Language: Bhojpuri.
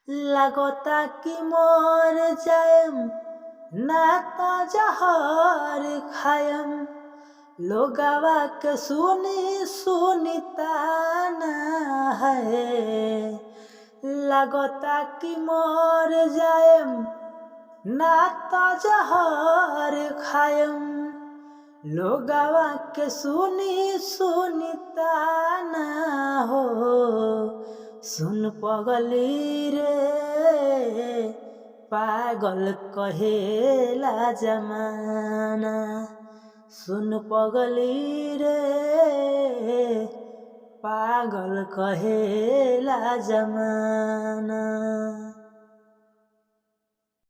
लगता कि मर जाएम ना तो जहर खायम। लोगवा के सुनी सुनी ताना है। लगता कि मर जाएम ना तो जहर खायम। लोगवा के सुनी सुनी ताना हो। सुन पगली रे पागल कहेला जमाना। सुन पगली रे पागल कहेला जमाना।